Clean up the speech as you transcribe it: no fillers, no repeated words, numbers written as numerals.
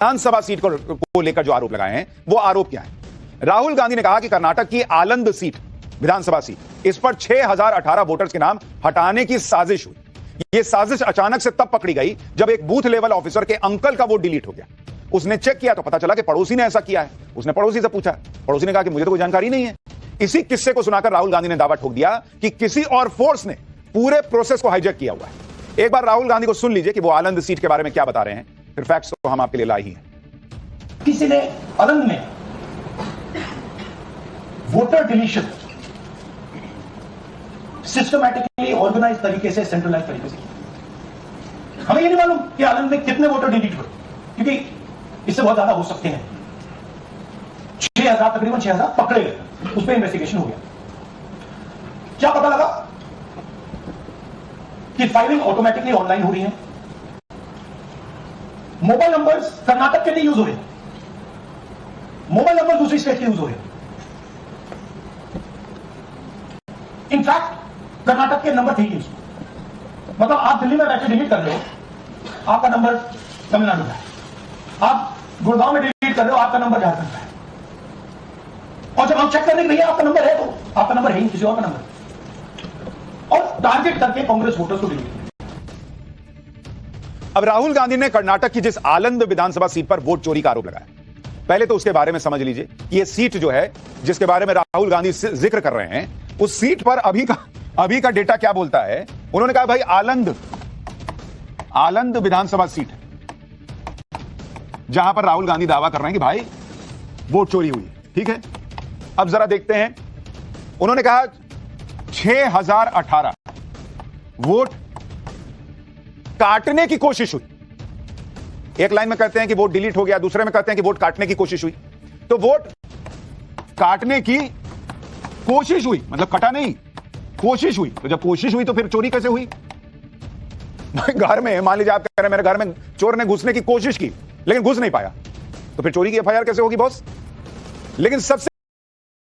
विधानसभा seat को लेकर जो आरोप लगाए हैं वो आरोप क्या है? राहुल गांधी ने कहा कि कर्नाटक की आलंद सीट, विधानसभा सीट, इस पर 6018 वोटर्स के नाम हटाने की साजिश हुई। यह साजिश अचानक से तब पकड़ी गई जब एक बूथ लेवल ऑफिसर के अंकल का वोट डिलीट हो गया। उसने चेक किया तो पता चला कि पड़ोसी ने ऐसा किया है। उसने पड़ोसी से पूछा, पड़ोसी ने कहा कि मुझे तो कोई जानकारी नहीं है। इसी किस्से को सुनाकर राहुल गांधी ने दावा ठोक दिया कि किसी और फोर्स ने पूरे प्रोसेस को हाईजैक किया हुआ है। एक बार राहुल गांधी को सुन लीजिए कि वो आलंद सीट के बारे में क्या बता रहे हैं, फिर फैक्ट्स तो हम आपके लिए लाई ही हैं। किसी ने आलंद में वोटर डिलीशन सिस्टमैटिकली ऑर्गेनाइज तरीके से, सेंट्रलाइज तरीके से किया। हमें ये नहीं मालूम कि आलंद में कितने वोटर डिलीट हुए, क्योंकि इससे बहुत ज्यादा हो सकते हैं। 6000, तकरीबन 6000 पकड़े गए, उस पर इन्वेस्टिगेशन हो गया। क्या पता लगा कि फाइलिंग ऑटोमेटिकली ऑनलाइन हो रही है। मोबाइल नंबर्स कर्नाटक के लिए यूज हो रहे हैं, मोबाइल नंबर दूसरी स्टेट के यूज हो रहे हैं। इनफैक्ट कर्नाटक के नंबर थे यूज, मतलब आप दिल्ली में बैठे डिलीट कर रहे हो, आपका नंबर तमिलनाडु का है। आप गुड़गांव में डिलीट कर रहे हो, आपका नंबर झारखंड का है। और जब हम चेक करने के लिए आपका नंबर है तो आपका नंबर है ही किसी और का नंबर, और टारगेट करके कांग्रेस वोटर्स को डिलीट किया। अब राहुल गांधी ने कर्नाटक की जिस आलंद विधानसभा सीट पर वोट चोरी का आरोप लगाया, पहले तो उसके बारे में समझ लीजिए। यह सीट जो है जिसके बारे में राहुल गांधी जिक्र कर रहे हैं, उस सीट पर अभी का डेटा क्या बोलता है? उन्होंने कहा भाई आलंद विधानसभा सीट है जहां पर राहुल गांधी दावा कर रहे हैं कि भाई वोट चोरी हुई। ठीक है, अब जरा देखते हैं। उन्होंने कहा 6018 वोट काटने की कोशिश हुई। एक लाइन में कहते हैं कि वोट डिलीट हो गया, दूसरे में कहते हैं कि वोट काटने की कोशिश हुई। तो वोट काटने की कोशिश हुई मतलब कटा नहीं, कोशिश हुई। तो जब कोशिश हुई तो फिर चोरी कैसे हुई? घर में मान लीजिए आप कह रहे हैं मेरे घर में चोर ने घुसने की कोशिश की लेकिन घुस नहीं पाया, तो फिर चोरी की एफआईआर कैसे होगी बॉस? लेकिन सबसे